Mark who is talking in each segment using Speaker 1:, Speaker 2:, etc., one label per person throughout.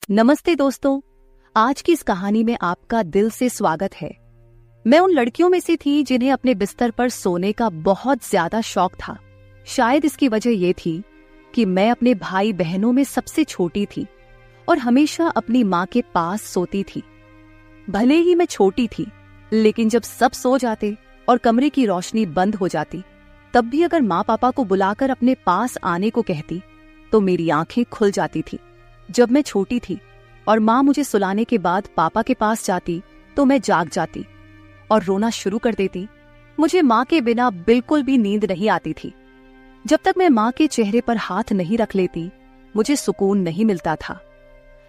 Speaker 1: नमस्ते दोस्तों, आज की इस कहानी में आपका दिल से स्वागत है। मैं उन लड़कियों में से थी जिन्हें अपने बिस्तर पर सोने का बहुत ज्यादा शौक था। शायद इसकी वजह ये थी कि मैं अपने भाई बहनों में सबसे छोटी थी और हमेशा अपनी माँ के पास सोती थी। भले ही मैं छोटी थी, लेकिन जब सब सो जाते और कमरे की रोशनी बंद हो जाती, तब भी अगर माँ पापा को बुलाकर अपने पास आने को कहती तो मेरी आंखें खुल जाती थी। जब मैं छोटी थी और माँ मुझे सुलाने के बाद पापा के पास जाती तो मैं जाग जाती और रोना शुरू कर देती। मुझे माँ के बिना बिल्कुल भी नींद नहीं आती थी। जब तक मैं माँ के चेहरे पर हाथ नहीं रख लेती, मुझे सुकून नहीं मिलता था।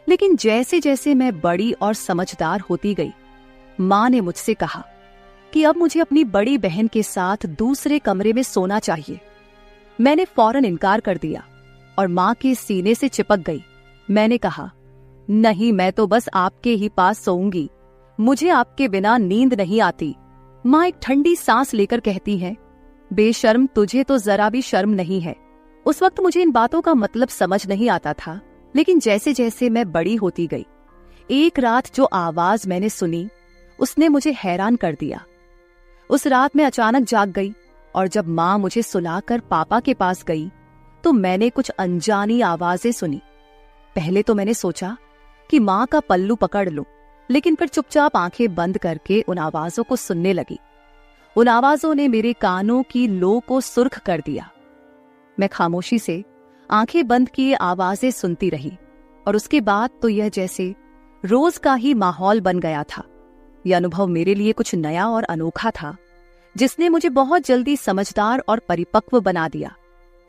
Speaker 1: लेकिन जैसे जैसे मैं बड़ी और समझदार होती गई, माँ ने मुझसे कहा कि अब मुझे अपनी बड़ी बहन के साथ दूसरे कमरे में सोना चाहिए। मैंने फौरन इनकार कर दिया और माँ के सीने से चिपक गई। मैंने कहा, नहीं, मैं तो बस आपके ही पास सोऊंगी, मुझे आपके बिना नींद नहीं आती। माँ एक ठंडी सांस लेकर कहती है, बेशर्म, तुझे तो जरा भी शर्म नहीं है। उस वक्त मुझे इन बातों का मतलब समझ नहीं आता था, लेकिन जैसे जैसे मैं बड़ी होती गई, एक रात जो आवाज मैंने सुनी उसने मुझे हैरान कर दिया। उस रात मैं अचानक जाग गई और जब माँ मुझे सुलाकर पापा के पास गई तो मैंने कुछ अनजानी आवाजें सुनी। पहले तो मैंने सोचा कि माँ का पल्लू पकड़ लूं, लेकिन फिर चुपचाप आंखें बंद करके उन आवाजों को सुनने लगी। उन आवाजों ने मेरे कानों की लो को सुर्ख कर दिया। मैं खामोशी से आंखें बंद किए आवाजें सुनती रही और उसके बाद तो यह जैसे रोज का ही माहौल बन गया था। यह अनुभव मेरे लिए कुछ नया और अनोखा था, जिसने मुझे बहुत जल्दी समझदार और परिपक्व बना दिया।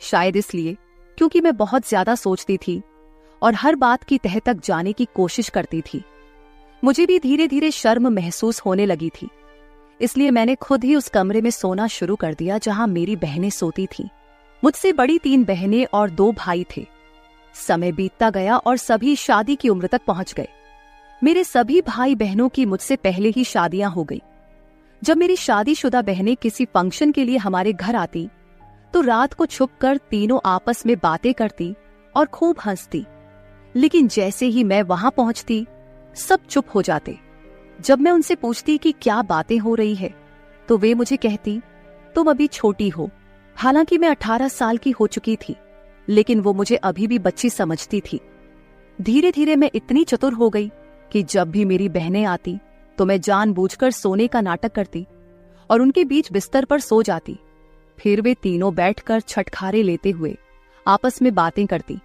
Speaker 1: शायद इसलिए क्योंकि मैं बहुत ज्यादा सोचती थी और हर बात की तह तक जाने की कोशिश करती थी। मुझे भी धीरे धीरे शर्म महसूस होने लगी थी, इसलिए मैंने खुद ही उस कमरे में सोना शुरू कर दिया जहां मेरी बहनें सोती थीं। मुझसे बड़ी 3 बहनें और 2 भाई थे। समय बीतता गया और सभी शादी की उम्र तक पहुंच गए। मेरे सभी भाई बहनों की मुझसे पहले ही शादियां हो गई। जब मेरी शादीशुदा बहनें किसी फंक्शन के लिए हमारे घर आती तो रात को छुपकर तीनों आपस में बातें करती और खूब हंसती, लेकिन जैसे ही मैं वहां पहुंचती सब चुप हो जाते। जब मैं उनसे पूछती कि क्या बातें हो रही है तो वे मुझे कहती, तुम अभी छोटी हो। हालांकि मैं 18 साल की हो चुकी थी, लेकिन वो मुझे अभी भी बच्ची समझती थी। धीरे धीरे मैं इतनी चतुर हो गई कि जब भी मेरी बहनें आती तो मैं जानबूझकर सोने का नाटक करती और उनके बीच बिस्तर पर सो जाती। फिर वे तीनों बैठकर छटखारे लेते हुए आपस में बातें करती,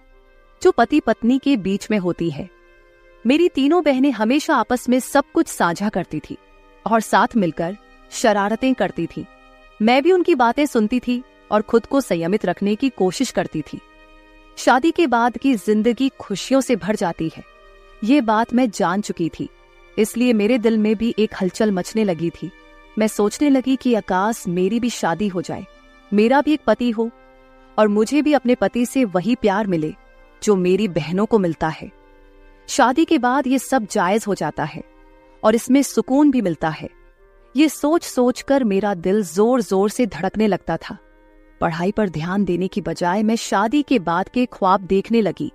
Speaker 1: जो पति पत्नी के बीच में होती है। मेरी तीनों बहनें हमेशा आपस में सब कुछ साझा करती थी और साथ मिलकर शरारतें करती थी। मैं भी उनकी बातें सुनती थी और खुद को संयमित रखने की कोशिश करती थी। शादी के बाद की जिंदगी खुशियों से भर जाती है, ये बात मैं जान चुकी थी। इसलिए मेरे दिल में भी एक हलचल मचने लगी थी। मैं सोचने लगी कि आकाश, मेरी भी शादी हो जाए, मेरा भी एक पति हो और मुझे भी अपने पति से वही प्यार मिले जो मेरी बहनों को मिलता है। शादी के बाद ये सब जायज हो जाता है और इसमें सुकून भी मिलता है। ये सोच सोच कर मेरा दिल जोर जोर से धड़कने लगता था। पढ़ाई पर ध्यान देने की बजाय मैं शादी के बाद के ख्वाब देखने लगी।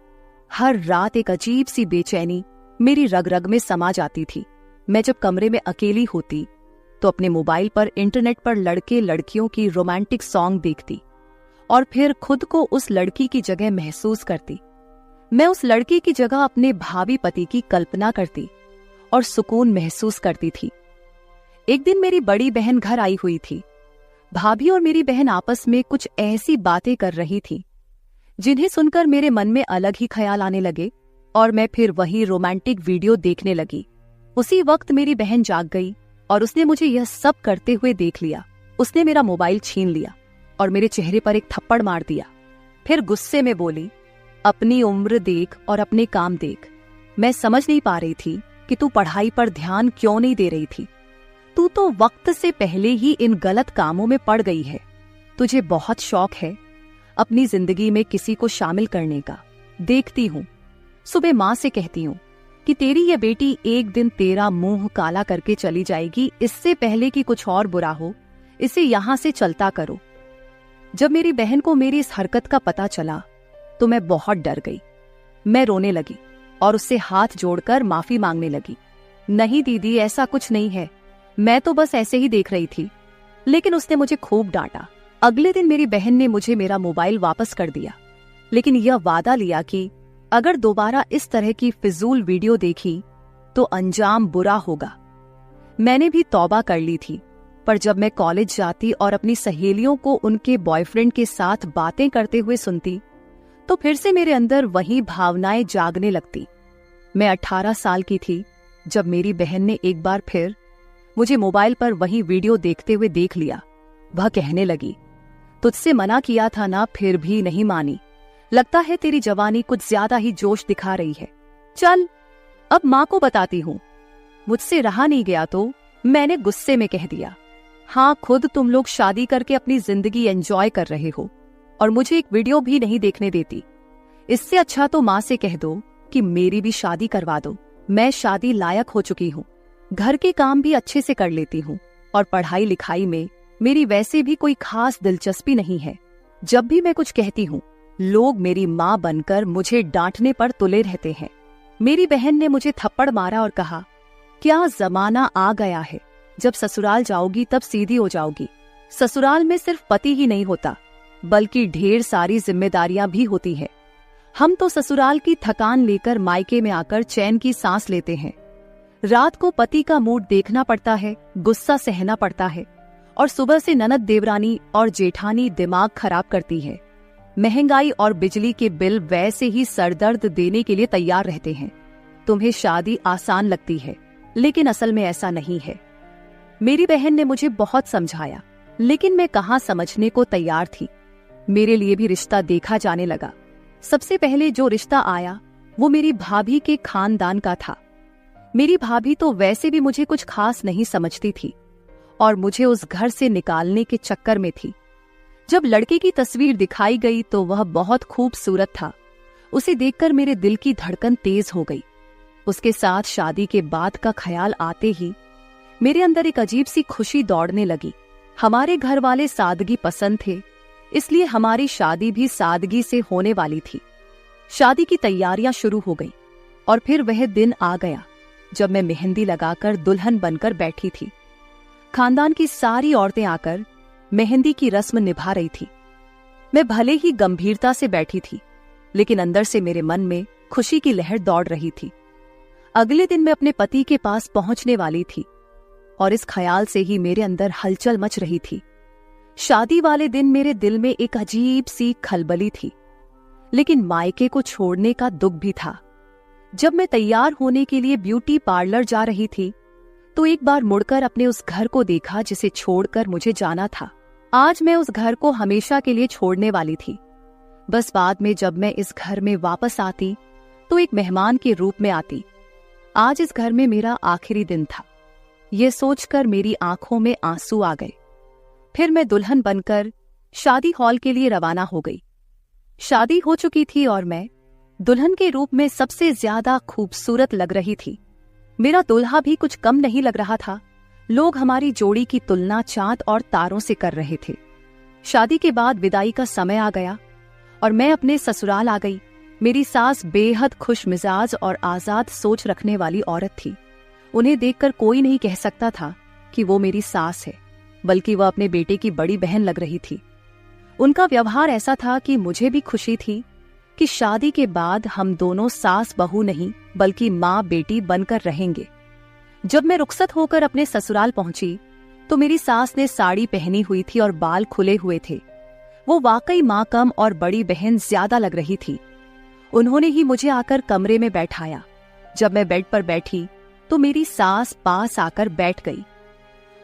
Speaker 1: हर रात एक अजीब सी बेचैनी मेरी रग रग में समा जाती थी। मैं जब कमरे में अकेली होती तो अपने मोबाइल पर इंटरनेट पर लड़के लड़कियों की रोमांटिक सॉन्ग देखती और फिर खुद को उस लड़की की जगह महसूस करती। मैं उस लड़की की जगह अपने भावी पति की कल्पना करती और सुकून महसूस करती थी। एक दिन मेरी बड़ी बहन घर आई हुई थी। भाभी और मेरी बहन आपस में कुछ ऐसी बातें कर रही थी जिन्हें सुनकर मेरे मन में अलग ही ख्याल आने लगे और मैं फिर वही रोमांटिक वीडियो देखने लगी। उसी वक्त मेरी बहन जाग गई और उसने मुझे यह सब करते हुए देख लिया। उसने मेरा मोबाइल छीन लिया और मेरे चेहरे पर एक थप्पड़ मार दिया। फिर गुस्से में बोली, अपनी उम्र देख और अपने काम देख। मैं समझ नहीं पा रही थी कि तू पढ़ाई पर ध्यान क्यों नहीं दे रही थी। तू तो वक्त से पहले ही इन गलत कामों में पड़ गई है। तुझे बहुत शौक है अपनी जिंदगी में किसी को शामिल करने का। देखती हूँ, सुबह माँ से कहती हूँ कि तेरी ये बेटी एक दिन तेरा मुंह काला करके चली जाएगी, इससे पहले कि कुछ और बुरा हो, इसे यहाँ से चलता करो। जब मेरी बहन को मेरी इस हरकत का पता चला तो मैं बहुत डर गई। मैं रोने लगी और उससे हाथ जोड़कर माफी मांगने लगी। नहीं दीदी, ऐसा कुछ नहीं है, मैं तो बस ऐसे ही देख रही थी। लेकिन उसने मुझे खूब डांटा। अगले दिन मेरी बहन ने मुझे मेरा मोबाइल वापस कर दिया, लेकिन यह वादा लिया कि अगर दोबारा इस तरह की फिजूल वीडियो देखी तो अंजाम बुरा होगा। मैंने भी तौबा कर ली थी, पर जब मैं कॉलेज जाती और अपनी सहेलियों को उनके बॉयफ्रेंड के साथ बातें करते हुए सुनती तो फिर से मेरे अंदर वही भावनाएं जागने लगती। मैं 18 साल की थी जब मेरी बहन ने एक बार फिर मुझे मोबाइल पर वही वीडियो देखते हुए देख लिया। वह कहने लगी, तुझसे मना किया था ना, फिर भी नहीं मानी। लगता है तेरी जवानी कुछ ज्यादा ही जोश दिखा रही है। चल अब माँ को बताती हूँ। मुझसे रहा नहीं गया तो मैंने गुस्से में कह दिया, हाँ, खुद तुम लोग शादी करके अपनी जिंदगी एंजॉय कर रहे हो और मुझे एक वीडियो भी नहीं देखने देती। इससे अच्छा तो माँ से कह दो कि मेरी भी शादी करवा दो। मैं शादी लायक हो चुकी हूँ, घर के काम भी अच्छे से कर लेती हूँ और पढ़ाई लिखाई में मेरी वैसे भी कोई खास दिलचस्पी नहीं है। जब भी मैं कुछ कहती हूँ लोग मेरी माँ बनकर मुझे डांटने पर तुले रहते हैं। मेरी बहन ने मुझे थप्पड़ मारा और कहा, क्या जमाना आ गया है, जब ससुराल जाओगी तब सीधी हो जाओगी। ससुराल में सिर्फ पति ही नहीं होता बल्कि ढेर सारी जिम्मेदारियां भी होती है। हम तो ससुराल की थकान लेकर मायके में आकर चैन की सांस लेते हैं। रात को पति का मूड देखना पड़ता है, गुस्सा सहना पड़ता है और सुबह से ननद देवरानी और जेठानी दिमाग खराब करती है। महंगाई और बिजली के बिल वैसे ही सरदर्द देने के लिए तैयार रहते हैं। तुम्हें शादी आसान लगती है, लेकिन असल में ऐसा नहीं है। मेरी बहन ने मुझे बहुत समझाया, लेकिन मैं कहाँ समझने को तैयार थी। मेरे लिए भी रिश्ता देखा जाने लगा। सबसे पहले जो रिश्ता आया वो मेरी भाभी के खानदान का था। मेरी भाभी तो वैसे भी मुझे कुछ खास नहीं समझती थी और मुझे उस घर से निकालने के चक्कर में थी। जब लड़के की तस्वीर दिखाई गई तो वह बहुत खूबसूरत था। उसे देखकर मेरे दिल की धड़कन तेज हो गई। उसके साथ शादी के बाद का ख्याल आते ही मेरे अंदर एक अजीब सी खुशी दौड़ने लगी। हमारे घर वाले सादगी पसंद थे, इसलिए हमारी शादी भी सादगी से होने वाली थी। शादी की तैयारियां शुरू हो गई और फिर वह दिन आ गया जब मैं मेहंदी लगाकर दुल्हन बनकर बैठी थी। खानदान की सारी औरतें आकर मेहंदी की रस्म निभा रही थी। मैं भले ही गंभीरता से बैठी थी, लेकिन अंदर से मेरे मन में खुशी की लहर दौड़ रही थी। अगले दिन मैं अपने पति के पास पहुंचने वाली थी और इस ख्याल से ही मेरे अंदर हलचल मच रही थी। शादी वाले दिन मेरे दिल में एक अजीब सी खलबली थी, लेकिन मायके को छोड़ने का दुख भी था। जब मैं तैयार होने के लिए ब्यूटी पार्लर जा रही थी तो एक बार मुड़कर अपने उस घर को देखा जिसे छोड़कर मुझे जाना था। आज मैं उस घर को हमेशा के लिए छोड़ने वाली थी। बस बाद में जब मैं इस घर में वापस आती तो एक मेहमान के रूप में आती। आज इस घर में मेरा आखिरी दिन था। ये सोचकर मेरी आंखों में आंसू आ गए। फिर मैं दुल्हन बनकर शादी हॉल के लिए रवाना हो गई। शादी हो चुकी थी और मैं दुल्हन के रूप में सबसे ज्यादा खूबसूरत लग रही थी। मेरा दूल्हा भी कुछ कम नहीं लग रहा था। लोग हमारी जोड़ी की तुलना चांद और तारों से कर रहे थे। शादी के बाद विदाई का समय आ गया और मैं अपने ससुराल आ गई। मेरी सास बेहद खुश मिजाज और आजाद सोच रखने वाली औरत थी। उन्हें देखकर कोई नहीं कह सकता था कि वो मेरी सास है, बल्कि वह अपने बेटे की बड़ी बहन लग रही थी। उनका व्यवहार ऐसा था कि मुझे भी खुशी थी कि शादी के बाद हम दोनों सास बहू नहीं बल्कि माँ बेटी बनकर रहेंगे। जब मैं रुखसत होकर अपने ससुराल पहुंची तो मेरी सास ने साड़ी पहनी हुई थी और बाल खुले हुए थे। वो वाकई माँ कम और बड़ी बहन ज्यादा लग रही थी। उन्होंने ही मुझे आकर कमरे में बैठाया। जब मैं बेड पर बैठी तो मेरी सास पास आकर बैठ गई।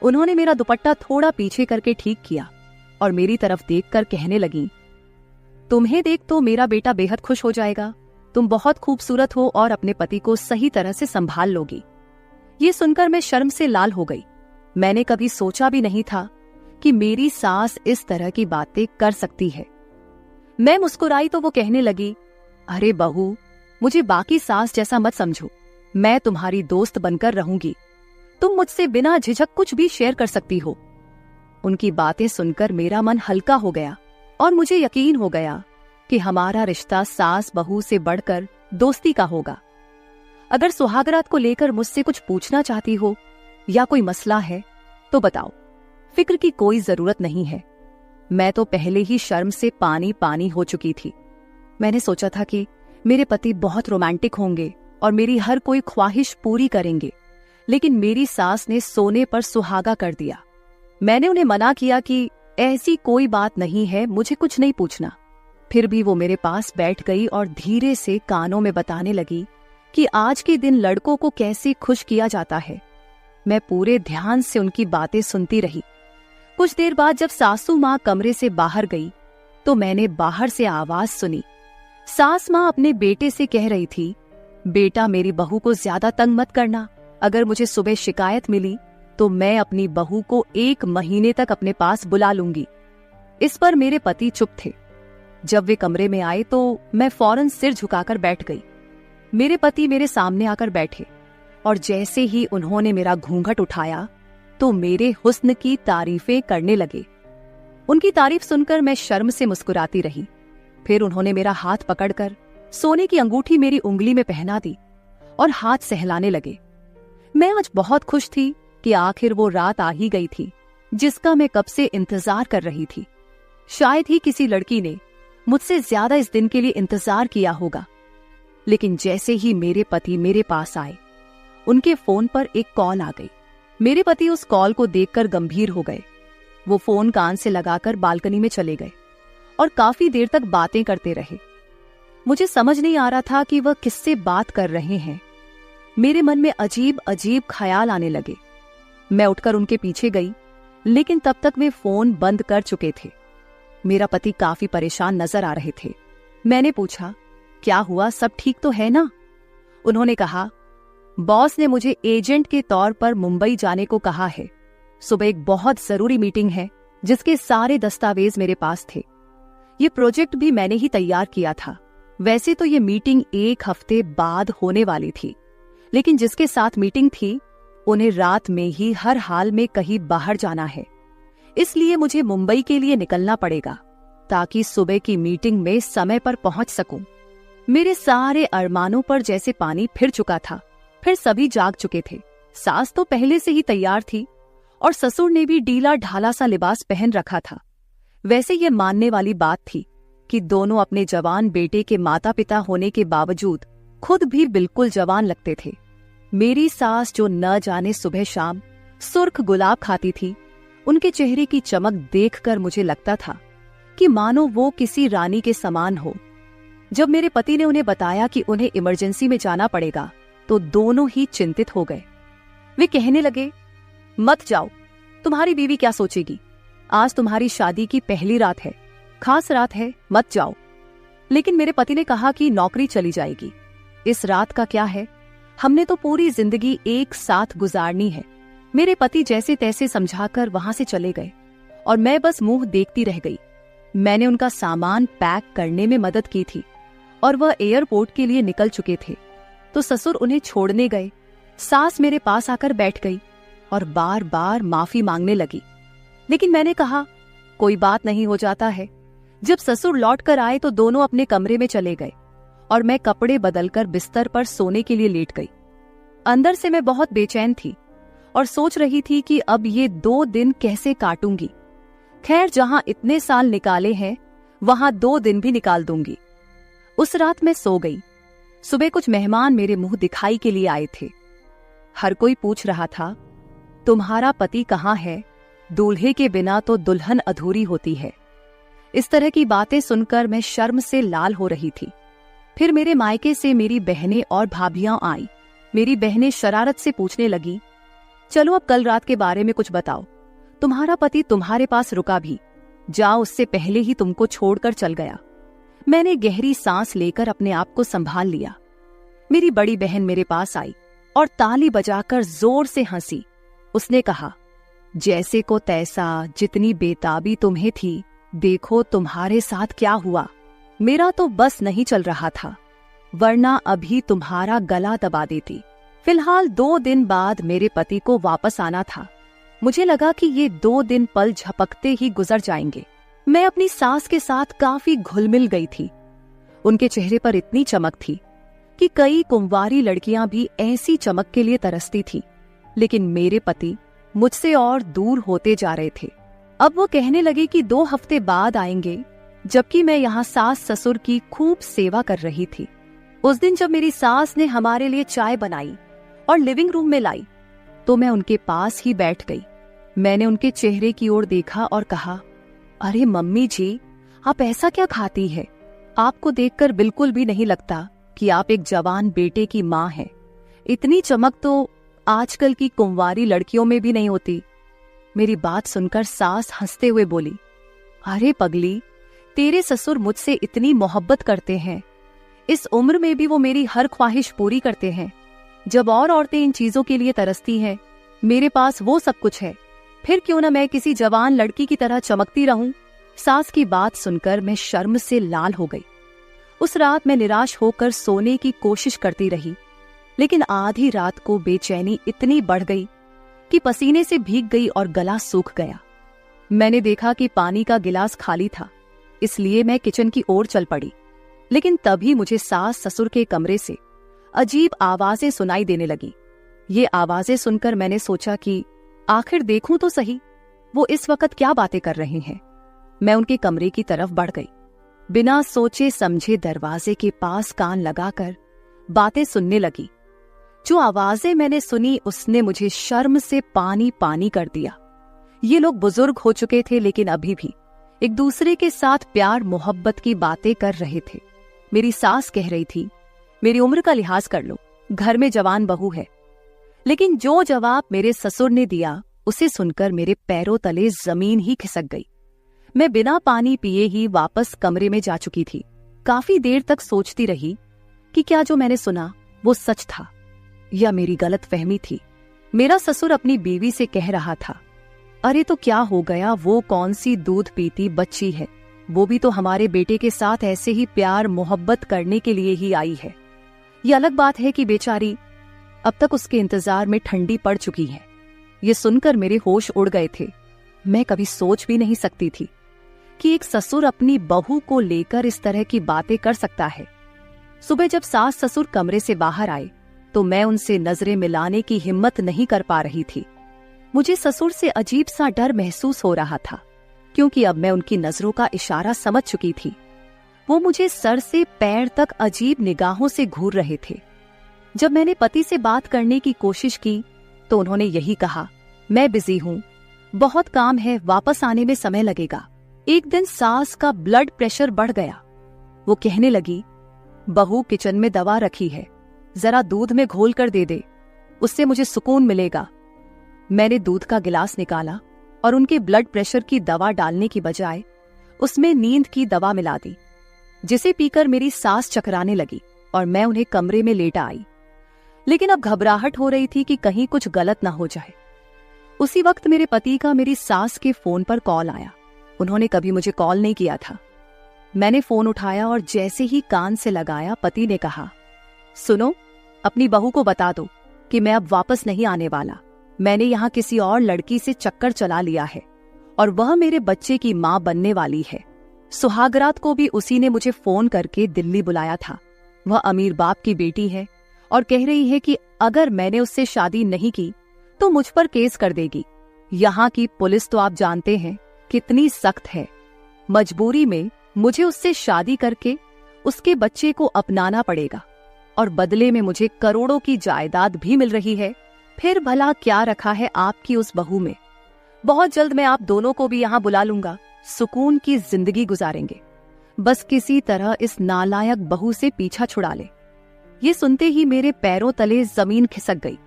Speaker 1: उन्होंने मेरा दुपट्टा थोड़ा पीछे करके ठीक किया और मेरी तरफ देखकर कहने लगी, तुम्हें देख तो मेरा बेटा बेहद खुश हो जाएगा। तुम बहुत खूबसूरत हो और अपने पति को सही तरह से संभाल लोगी। ये सुनकर मैं शर्म से लाल हो गई। मैंने कभी सोचा भी नहीं था कि मेरी सास इस तरह की बातें कर सकती है। मैं मुस्कुराई तो वो कहने लगी, अरे बहू, मुझे बाकी सास जैसा मत समझो। मैं तुम्हारी दोस्त बनकर रहूंगी। तुम मुझसे बिना झिझक कुछ भी शेयर कर सकती हो। उनकी बातें सुनकर मेरा मन हल्का हो गया और मुझे यकीन हो गया कि हमारा रिश्ता सास बहू से बढ़कर दोस्ती का होगा। अगर सुहागरात को लेकर मुझसे कुछ पूछना चाहती हो या कोई मसला है तो बताओ, फिक्र की कोई जरूरत नहीं है। मैं तो पहले ही शर्म से पानी पानी हो चुकी थी। मैंने सोचा था कि मेरे पति बहुत रोमांटिक होंगे और मेरी हर कोई ख्वाहिश पूरी करेंगे, लेकिन मेरी सास ने सोने पर सुहागा कर दिया। मैंने उन्हें मना किया कि ऐसी कोई बात नहीं है, मुझे कुछ नहीं पूछना। फिर भी वो मेरे पास बैठ गई और धीरे से कानों में बताने लगी कि आज के दिन लड़कों को कैसे खुश किया जाता है। मैं पूरे ध्यान से उनकी बातें सुनती रही। कुछ देर बाद जब सासू माँ कमरे से बाहर गई तो मैंने बाहर से आवाज सुनी। सास माँ अपने बेटे से कह रही थी, बेटा मेरी बहू को ज्यादा तंग मत करना। अगर मुझे सुबह शिकायत मिली तो मैं अपनी बहू को 1 महीने तक अपने पास बुला लूंगी। इस पर मेरे पति चुप थे। जब वे कमरे में आए तो मैं फौरन सिर झुकाकर बैठ गई। मेरे पति मेरे सामने आकर बैठे और जैसे ही उन्होंने मेरा घूंघट उठाया तो मेरे हुस्न की तारीफें करने लगे। उनकी तारीफ सुनकर मैं शर्म से मुस्कुराती रही। फिर उन्होंने मेरा हाथ पकड़कर सोने की अंगूठी मेरी उंगली में पहना दी और हाथ सहलाने लगे। मैं आज बहुत खुश थी कि आखिर वो रात आ ही गई थी जिसका मैं कब से इंतजार कर रही थी। शायद ही किसी लड़की ने मुझसे ज्यादा इस दिन के लिए इंतजार किया होगा। लेकिन जैसे ही मेरे पति मेरे पास आए, उनके फोन पर एक कॉल आ गई। मेरे पति उस कॉल को देखकर गंभीर हो गए। वो फोन कान से लगाकर बालकनी में चले गए और काफी देर तक बातें करते रहे। मुझे समझ नहीं आ रहा था कि वह किससे बात कर रहे हैं। मेरे मन में अजीब अजीब ख्याल आने लगे। मैं उठकर उनके पीछे गई, लेकिन तब तक वे फोन बंद कर चुके थे। मेरा पति काफी परेशान नजर आ रहे थे। मैंने पूछा, क्या हुआ, सब ठीक तो है ना? उन्होंने कहा, बॉस ने मुझे एजेंट के तौर पर मुंबई जाने को कहा है। सुबह एक बहुत जरूरी मीटिंग है जिसके सारे दस्तावेज मेरे पास थे। ये प्रोजेक्ट भी मैंने ही तैयार किया था। वैसे तो ये मीटिंग 1 हफ्ते बाद होने वाली थी, लेकिन जिसके साथ मीटिंग थी उन्हें रात में ही हर हाल में कहीं बाहर जाना है। इसलिए मुझे मुंबई के लिए निकलना पड़ेगा ताकि सुबह की मीटिंग में समय पर पहुंच सकूं। मेरे सारे अरमानों पर जैसे पानी फिर चुका था। फिर सभी जाग चुके थे। सास तो पहले से ही तैयार थी और ससुर ने भी ढीला ढाला सा लिबास पहन रखा था। वैसे ये मानने वाली बात थी कि दोनों अपने जवान बेटे के माता पिता होने के बावजूद खुद भी बिल्कुल जवान लगते थे। मेरी सास जो न जाने सुबह शाम सुर्ख गुलाब खाती थी, उनके चेहरे की चमक देखकर मुझे लगता था कि मानो वो किसी रानी के समान हो। जब मेरे पति ने उन्हें बताया कि उन्हें इमरजेंसी में जाना पड़ेगा तो दोनों ही चिंतित हो गए। वे कहने लगे, मत जाओ, तुम्हारी बीवी क्या सोचेगी? आज तुम्हारी शादी की पहली रात है, खास रात है, मत जाओ। लेकिन मेरे पति ने कहा कि नौकरी चली जाएगी, इस रात का क्या है, हमने तो पूरी जिंदगी एक साथ गुजारनी है। मेरे पति जैसे तैसे समझाकर वहां से चले गए और मैं बस मुंह देखती रह गई। मैंने उनका सामान पैक करने में मदद की थी और वह एयरपोर्ट के लिए निकल चुके थे तो ससुर उन्हें छोड़ने गए। सास मेरे पास आकर बैठ गई और बार बार माफी मांगने लगी, लेकिन मैंने कहा, कोई बात नहीं, हो जाता है। जब ससुर लौट कर आए तो दोनों अपने कमरे में चले गए और मैं कपड़े बदलकर बिस्तर पर सोने के लिए लेट गई। अंदर से मैं बहुत बेचैन थी और सोच रही थी कि अब ये 2 दिन कैसे काटूंगी। खैर, जहां इतने साल निकाले हैं वहां 2 दिन भी निकाल दूंगी। उस रात मैं सो गई। सुबह कुछ मेहमान मेरे मुंह दिखाई के लिए आए थे। हर कोई पूछ रहा था, तुम्हारा पति कहाँ है? दूल्हे के बिना तो दुल्हन अधूरी होती है। इस तरह की बातें सुनकर मैं शर्म से लाल हो रही थी। फिर मेरे मायके से मेरी बहनें और भाभियां आई। मेरी बहनें शरारत से पूछने लगी, चलो अब कल रात के बारे में कुछ बताओ। तुम्हारा पति तुम्हारे पास रुका भी, जाओ, उससे पहले ही तुमको छोड़कर चल गया। मैंने गहरी सांस लेकर अपने आप को संभाल लिया। मेरी बड़ी बहन मेरे पास आई और ताली बजाकर जोर से हंसी। उसने कहा, जैसे को तैसा, जितनी बेताबी तुम्हें थी, देखो तुम्हारे साथ क्या हुआ। मेरा तो बस नहीं चल रहा था, वरना अभी तुम्हारा गला दबा देती। फिलहाल 2 दिन बाद मेरे पति को वापस आना था। मुझे लगा कि ये 2 दिन पल झपकते ही गुजर जाएंगे। मैं अपनी सास के साथ काफी घुल मिल गई थी। उनके चेहरे पर इतनी चमक थी कि कई कुंवारी लड़कियां भी ऐसी चमक के लिए तरसती थी, लेकिन मेरे पति मुझसे और दूर होते जा रहे थे। अब वो कहने लगे कि 2 हफ्ते बाद आएंगे, जबकि मैं यहाँ सास ससुर की खूब सेवा कर रही थी। उस दिन जब मेरी सास ने हमारे लिए चाय बनाई और लिविंग रूम में लाई, तो मैं उनके पास ही बैठ गई। मैंने उनके चेहरे की ओर देखा और कहा, अरे मम्मी जी, आप ऐसा क्या खाती है? आपको देखकर बिल्कुल भी नहीं लगता कि आप एक जवान बेटे की माँ हैं। इतनी चमक तो आजकल की कुंवारी लड़कियों में भी नहीं होती। मेरी बात सुनकर सास हंसते हुए बोली, अरे पगली, तेरे ससुर मुझसे इतनी मोहब्बत करते हैं। इस उम्र में भी वो मेरी हर ख्वाहिश पूरी करते हैं। जब और औरतें इन चीजों के लिए तरसती हैं, मेरे पास वो सब कुछ है। फिर क्यों ना मैं किसी जवान लड़की की तरह चमकती रहूं। सास की बात सुनकर मैं शर्म से लाल हो गई। उस रात मैं निराश होकर सोने की कोशिश करती रही, लेकिन आधी रात को बेचैनी इतनी बढ़ गई कि पसीने से भीग गई और गला सूख गया। मैंने देखा कि पानी का गिलास खाली था, इसलिए मैं किचन की ओर चल पड़ी। लेकिन तभी मुझे सास ससुर के कमरे से अजीब आवाजें सुनाई देने लगी। ये आवाजें सुनकर मैंने सोचा कि आखिर देखूं तो सही, वो इस वक्त क्या बातें कर रहे हैं। मैं उनके कमरे की तरफ बढ़ गई। बिना सोचे समझे दरवाजे के पास कान लगाकर बातें सुनने लगी। जो आवाजें मैंने सुनी उसने मुझे शर्म से पानी पानी कर दिया। ये लोग बुजुर्ग हो चुके थे, लेकिन अभी भी एक दूसरे के साथ प्यार मोहब्बत की बातें कर रहे थे। मेरी सास कह रही थी, मेरी उम्र का लिहाज कर लो, घर में जवान बहू है। लेकिन जो जवाब मेरे ससुर ने दिया, उसे सुनकर मेरे पैरों तले जमीन ही खिसक गई। मैं बिना पानी पिए ही वापस कमरे में जा चुकी थी। काफी देर तक सोचती रही कि क्या जो मैंने सुना वो सच था या मेरी गलत फहमी थी। मेरा ससुर अपनी बीवी से कह रहा था, अरे तो क्या हो गया, वो कौन सी दूध पीती बच्ची है, वो भी तो हमारे बेटे के साथ ऐसे ही प्यार मोहब्बत करने के लिए ही आई है। ये अलग बात है कि बेचारी अब तक उसके इंतजार में ठंडी पड़ चुकी है। ये सुनकर मेरे होश उड़ गए थे। मैं कभी सोच भी नहीं सकती थी कि एक ससुर अपनी बहू को लेकर इस तरह की बातें कर सकता है। सुबह जब सास ससुर कमरे से बाहर आए तो मैं उनसे नजरें मिलाने की हिम्मत नहीं कर पा रही थी। मुझे ससुर से अजीब सा डर महसूस हो रहा था, क्योंकि अब मैं उनकी नजरों का इशारा समझ चुकी थी। वो मुझे सर से पैर तक अजीब निगाहों से घूर रहे थे। जब मैंने पति से बात करने की कोशिश की तो उन्होंने यही कहा, मैं बिजी हूँ, बहुत काम है, वापस आने में समय लगेगा। एक दिन सास का ब्लड प्रेशर बढ़ गया। वो कहने लगी, बहू किचन में दवा रखी है, जरा दूध में घोल कर दे दे, उससे मुझे सुकून मिलेगा। मैंने दूध का गिलास निकाला और उनके ब्लड प्रेशर की दवा डालने की बजाय उसमें नींद की दवा मिला दी, जिसे पीकर मेरी सास चकराने लगी और मैं उन्हें कमरे में लेटा आई। लेकिन अब घबराहट हो रही थी कि कहीं कुछ गलत ना हो जाए। उसी वक्त मेरे पति का मेरी सास के फोन पर कॉल आया। उन्होंने कभी मुझे कॉल नहीं किया था। मैंने फोन उठाया और जैसे ही कान से लगाया, पति ने कहा, सुनो, अपनी बहू को बता दो कि मैं अब वापस नहीं आने वाला। मैंने यहाँ किसी और लड़की से चक्कर चला लिया है और वह मेरे बच्चे की माँ बनने वाली है। सुहागरात को भी उसी ने मुझे फोन करके दिल्ली बुलाया था। वह अमीर बाप की बेटी है और कह रही है कि अगर मैंने उससे शादी नहीं की तो मुझ पर केस कर देगी। यहाँ की पुलिस तो आप जानते हैं कितनी सख्त है। मजबूरी में मुझे उससे शादी करके उसके बच्चे को अपनाना पड़ेगा और बदले में मुझे करोड़ों की जायदाद भी मिल रही है। फिर भला क्या रखा है आपकी उस बहू में। बहुत जल्द मैं आप दोनों को भी यहाँ बुला लूंगा, सुकून की जिंदगी गुजारेंगे। बस किसी तरह इस नालायक बहू से पीछा छुड़ा ले। ये सुनते ही मेरे पैरों तले जमीन खिसक गई।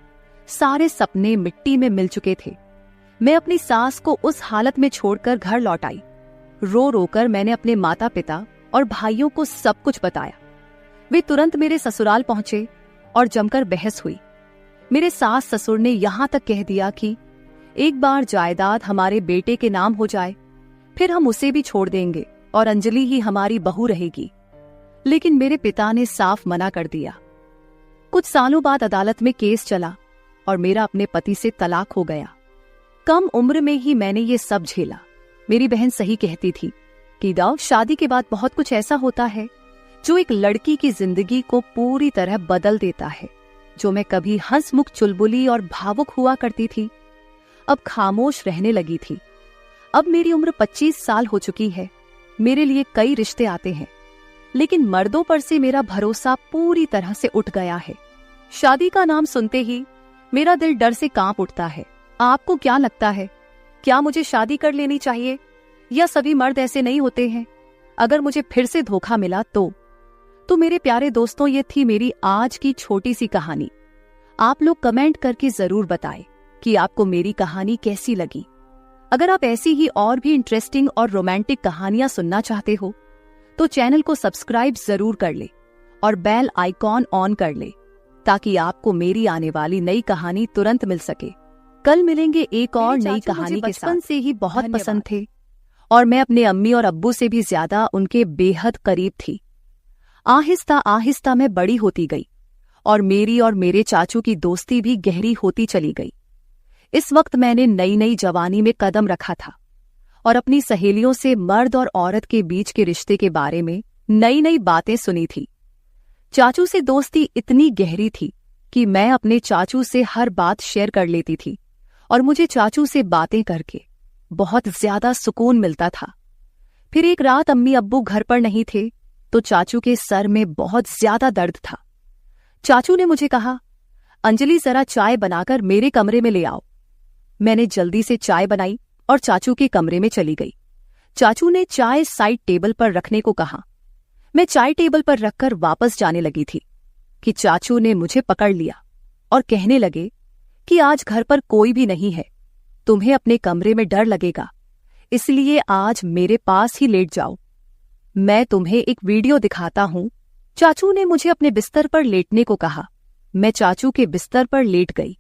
Speaker 1: सारे सपने मिट्टी में मिल चुके थे। मैं अपनी सास को उस हालत में छोड़कर घर लौट आई। रो रोकर मैंने अपने माता पिता और भाइयों को सब कुछ बताया। वे तुरंत मेरे ससुराल पहुंचे और जमकर बहस हुई। मेरे सास ससुर ने यहां तक कह दिया कि एक बार जायदाद हमारे बेटे के नाम हो जाए, फिर हम उसे भी छोड़ देंगे और अंजलि ही हमारी बहू रहेगी। लेकिन मेरे पिता ने साफ मना कर दिया। कुछ सालों बाद अदालत में केस चला और मेरा अपने पति से तलाक हो गया। कम उम्र में ही मैंने ये सब झेला। मेरी बहन सही कहती थी कि दाव, शादी के बाद बहुत कुछ ऐसा होता है जो एक लड़की की जिंदगी को पूरी तरह बदल देता है। जो मैं कभी हंसमुख चुलबुली और भावुक हुआ करती थी, अब खामोश रहने लगी थी। अब मेरी उम्र 25 साल हो चुकी है। मेरे लिए कई रिश्ते आते हैं, लेकिन मर्दों पर से मेरा भरोसा पूरी तरह से उठ गया है। शादी का नाम सुनते ही मेरा दिल डर से कांप उठता है। आपको क्या लगता है, क्या मुझे शादी कर लेनी चाहिए, या सभी मर्द ऐसे नहीं होते हैं? अगर मुझे फिर से धोखा मिला तो मेरे प्यारे दोस्तों, ये थी मेरी आज की छोटी सी कहानी। आप लोग कमेंट करके जरूर बताएं कि आपको मेरी कहानी कैसी लगी। अगर आप ऐसी ही और भी इंटरेस्टिंग और रोमांटिक कहानियां सुनना चाहते हो तो चैनल को सब्सक्राइब जरूर कर ले और बेल आइकॉन ऑन कर ले, ताकि आपको मेरी आने वाली नई कहानी तुरंत मिल सके। कल मिलेंगे एक और नई कहानी के साथ। बचपन से ही बहुत पसंद थे और मैं अपने अम्मी और अब्बू से भी ज्यादा उनके बेहद करीब थी। आहिस्ता आहिस्ता मैं बड़ी होती गई और मेरी और मेरे चाचू की दोस्ती भी गहरी होती चली गई। इस वक्त मैंने नई नई जवानी में कदम रखा था और अपनी सहेलियों से मर्द और औरत के बीच के रिश्ते के बारे में नई नई बातें सुनी थी। चाचू से दोस्ती इतनी गहरी थी कि मैं अपने चाचू से हर बात शेयर कर लेती थी और मुझे चाचू से बातें करके बहुत ज्यादा सुकून मिलता था। फिर एक रात अम्मी अब्बू घर पर नहीं थे तो चाचू के सर में बहुत ज्यादा दर्द था। चाचू ने मुझे कहा, अंजलि जरा चाय बनाकर मेरे कमरे में ले आओ। मैंने जल्दी से चाय बनाई और चाचू के कमरे में चली गई। चाचू ने चाय साइड टेबल पर रखने को कहा। मैं चाय टेबल पर रखकर वापस जाने लगी थी कि चाचू ने मुझे पकड़ लिया और कहने लगे कि आज घर पर कोई भी नहीं है, तुम्हें अपने कमरे में डर लगेगा, इसलिए आज मेरे पास ही लेट जाओ। मैं तुम्हें एक वीडियो दिखाता हूं। चाचू ने मुझे अपने बिस्तर पर लेटने को कहा। मैं चाचू के बिस्तर पर लेट गई।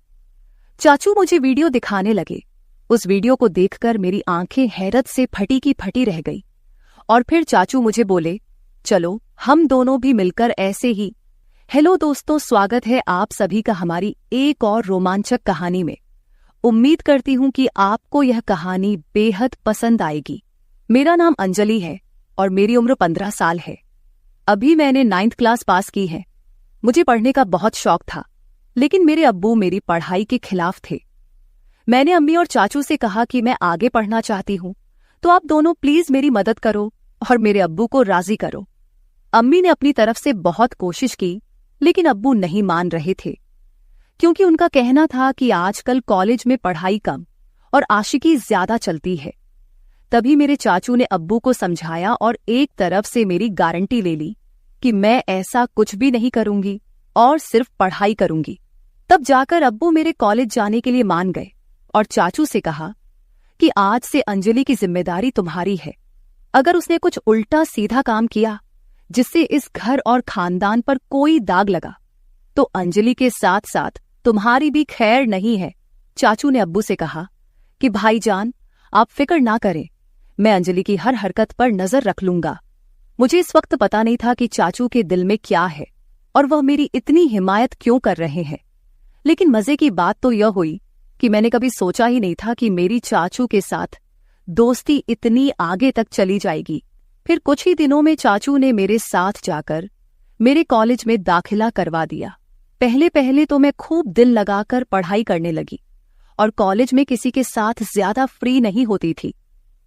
Speaker 1: चाचू मुझे वीडियो दिखाने लगे। उस वीडियो को देखकर मेरी आंखें हैरत से फटी की फटी रह गई और फिर चाचू मुझे बोले, चलो हम दोनों भी मिलकर ऐसे ही। हेलो दोस्तों, स्वागत है आप सभी का हमारी एक और रोमांचक कहानी में। उम्मीद करती हूं कि आपको यह कहानी बेहद पसंद आएगी। मेरा नाम अंजलि है और मेरी उम्र 15 साल है। अभी मैंने 9th क्लास पास की है। मुझे पढ़ने का बहुत शौक था, लेकिन मेरे अब्बू मेरी पढ़ाई के खिलाफ थे। मैंने अम्मी और चाचू से कहा कि मैं आगे पढ़ना चाहती हूं, तो आप दोनों प्लीज मेरी मदद करो और मेरे अब्बू को राजी करो। अम्मी ने अपनी तरफ से बहुत कोशिश की, लेकिन अब्बू नहीं मान रहे थे, क्योंकि उनका कहना था कि आजकल कॉलेज में पढ़ाई कम और आशिकी ज्यादा चलती है। तभी मेरे चाचू ने अब्बू को समझाया और एक तरफ से मेरी गारंटी ले ली कि मैं ऐसा कुछ भी नहीं करूंगी और सिर्फ पढ़ाई करूंगी। तब जाकर अब्बू मेरे कॉलेज जाने के लिए मान गए और चाचू से कहा कि आज से अंजलि की जिम्मेदारी तुम्हारी है। अगर उसने कुछ उल्टा सीधा काम किया जिससे इस घर और खानदान पर कोई दाग लगा, तो अंजलि के साथ साथ तुम्हारी भी खैर नहीं है। चाचू ने अब्बू से कहा कि भाईजान, आप फिक्र ना करें, मैं अंजलि की हर हरकत पर नजर रख लूंगा। मुझे इस वक्त पता नहीं था कि चाचू के दिल में क्या है और वह मेरी इतनी हिमायत क्यों कर रहे हैं। लेकिन मजे की बात तो यह हुई कि मैंने कभी सोचा ही नहीं था कि मेरी चाचू के साथ दोस्ती इतनी आगे तक चली जाएगी। फिर कुछ ही दिनों में चाचू ने मेरे साथ जाकर मेरे कॉलेज में दाखिला करवा दिया। पहले पहले तो मैं खूब दिल लगाकर पढ़ाई करने लगी और कॉलेज में किसी के साथ ज्यादा फ्री नहीं होती थी।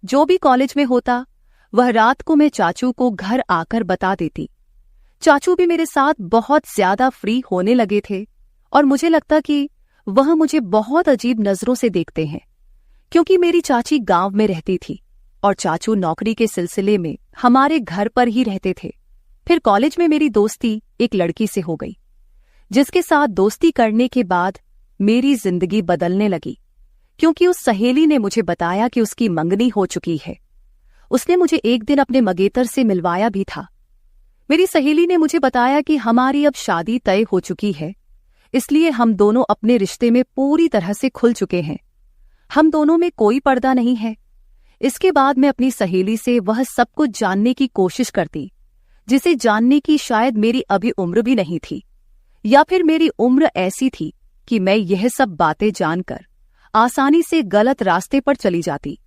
Speaker 1: जो भी कॉलेज में होता वह रात को मैं चाचू को घर आकर बता देती। चाचू भी मेरे साथ बहुत ज्यादा फ्री होने लगे थे और मुझे लगता कि वह मुझे बहुत अजीब नजरों से देखते हैं, क्योंकि मेरी चाची गांव में रहती थी और चाचू नौकरी के सिलसिले में हमारे घर पर ही रहते थे। फिर कॉलेज में मेरी दोस्ती एक लड़की से हो गई, जिसके साथ दोस्ती करने के बाद मेरी जिंदगी बदलने लगी, क्योंकि उस सहेली ने मुझे बताया कि उसकी मंगनी हो चुकी है। उसने मुझे एक दिन अपने मंगेतर से मिलवाया भी था। मेरी सहेली ने मुझे बताया कि हमारी अब शादी तय हो चुकी है, इसलिए हम दोनों अपने रिश्ते में पूरी तरह से खुल चुके हैं। हम दोनों में कोई पर्दा नहीं है। इसके बाद मैं अपनी सहेली से वह सब कुछ जानने की कोशिश करती, जिसे जानने की शायद मेरी अभी उम्र भी नहीं थी, या फिर मेरी उम्र ऐसी थी कि मैं यह सब बातें जानकर आसानी से गलत रास्ते पर चली जाती।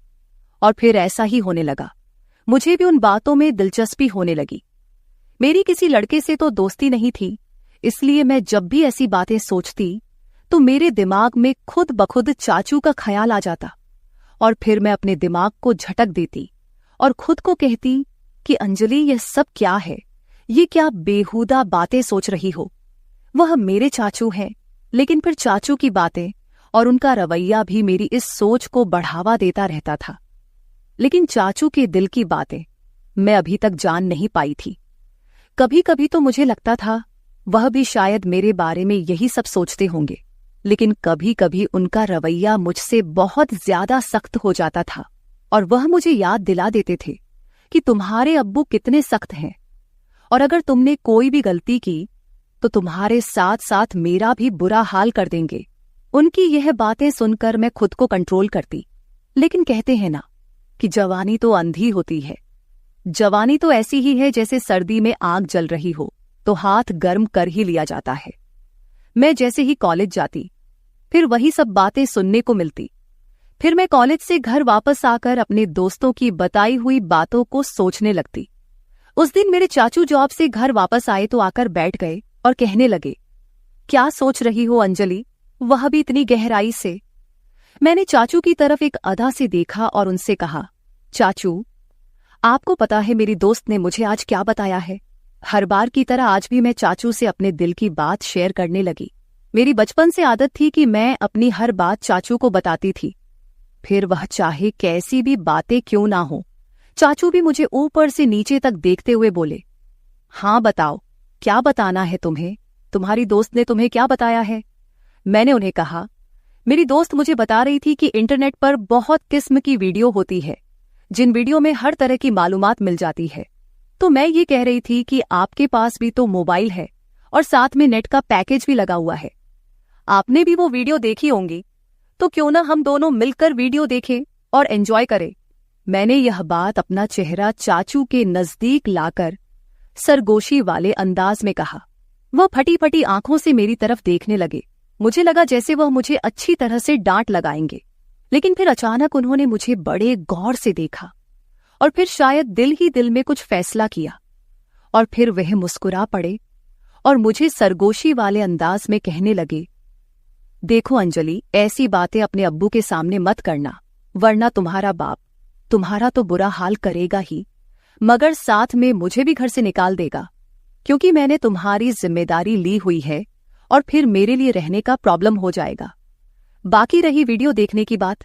Speaker 1: और फिर ऐसा ही होने लगा। मुझे भी उन बातों में दिलचस्पी होने लगी। मेरी किसी लड़के से तो दोस्ती नहीं थी, इसलिए मैं जब भी ऐसी बातें सोचती तो मेरे दिमाग में खुद ब खुद चाचू का ख्याल आ जाता और फिर मैं अपने दिमाग को झटक देती और खुद को कहती कि अंजलि, यह सब क्या है? ये क्या बेहुदा बातें सोच रही हो? वह मेरे चाचू हैं, लेकिन फिर चाचू की बातें और उनका रवैया भी मेरी इस सोच को बढ़ावा देता रहता था। लेकिन चाचू के दिल की बातें मैं अभी तक जान नहीं पाई थी। कभी कभी तो मुझे लगता था वह भी शायद मेरे बारे में यही सब सोचते होंगे, लेकिन कभी कभी उनका रवैया मुझसे बहुत ज्यादा सख्त हो जाता था और वह मुझे याद दिला देते थे कि तुम्हारे अब्बू कितने सख्त हैं और अगर तुमने कोई भी गलती की तो तुम्हारे साथ साथ मेरा भी बुरा हाल कर देंगे। उनकी यह बातें सुनकर मैं खुद को कंट्रोल करती, लेकिन कहते हैं ना कि जवानी तो अंधी होती है। जवानी तो ऐसी ही है जैसे सर्दी में आग जल रही हो तो हाथ गर्म कर ही लिया जाता है। मैं जैसे ही कॉलेज जाती फिर वही सब बातें सुनने को मिलती। फिर मैं कॉलेज से घर वापस आकर अपने दोस्तों की बताई हुई बातों को सोचने लगती। उस दिन मेरे चाचू जॉब से घर वापस आए तो आकर बैठ गए और कहने लगे, क्या सोच रही हो अंजलि, वह भी इतनी गहराई से? मैंने चाचू की तरफ एक अदा से देखा और उनसे कहा, चाचू, आपको पता है मेरी दोस्त ने मुझे आज क्या बताया है? हर बार की तरह आज भी मैं चाचू से अपने दिल की बात शेयर करने लगी। मेरी बचपन से आदत थी कि मैं अपनी हर बात चाचू को बताती थी, फिर वह चाहे कैसी भी बातें क्यों ना हो। चाचू भी मुझे ऊपर से नीचे तक देखते हुए बोले, हाँ बताओ, क्या बताना है तुम्हें? तुम्हारी दोस्त ने तुम्हें क्या बताया है? मैंने उन्हें कहा, मेरी दोस्त मुझे बता रही थी कि इंटरनेट पर बहुत किस्म की वीडियो होती है, जिन वीडियो में हर तरह की मालूमात मिल जाती है। तो मैं ये कह रही थी कि आपके पास भी तो मोबाइल है और साथ में नेट का पैकेज भी लगा हुआ है, आपने भी वो वीडियो देखी होंगी, तो क्यों ना हम दोनों मिलकर वीडियो देखें और एंजॉय करें। मैंने यह बात अपना चेहरा चाचू के नजदीक लाकर सरगोशी वाले अंदाज में कहा। वह फटी फटी आंखों से मेरी तरफ देखने लगे। मुझे लगा जैसे वह मुझे अच्छी तरह से डांट लगाएंगे, लेकिन फिर अचानक उन्होंने मुझे बड़े गौर से देखा और फिर शायद दिल ही दिल में कुछ फैसला किया और फिर वह मुस्कुरा पड़े और मुझे सरगोशी वाले अंदाज में कहने लगे, देखो अंजलि, ऐसी बातें अपने अब्बू के सामने मत करना, वरना तुम्हारा बाप तुम्हारा तो बुरा हाल करेगा ही, मगर साथ में मुझे भी घर से निकाल देगा, क्योंकि मैंने तुम्हारी जिम्मेदारी ली हुई है और फिर मेरे लिए रहने का प्रॉब्लम हो जाएगा। बाकी रही वीडियो देखने की बात,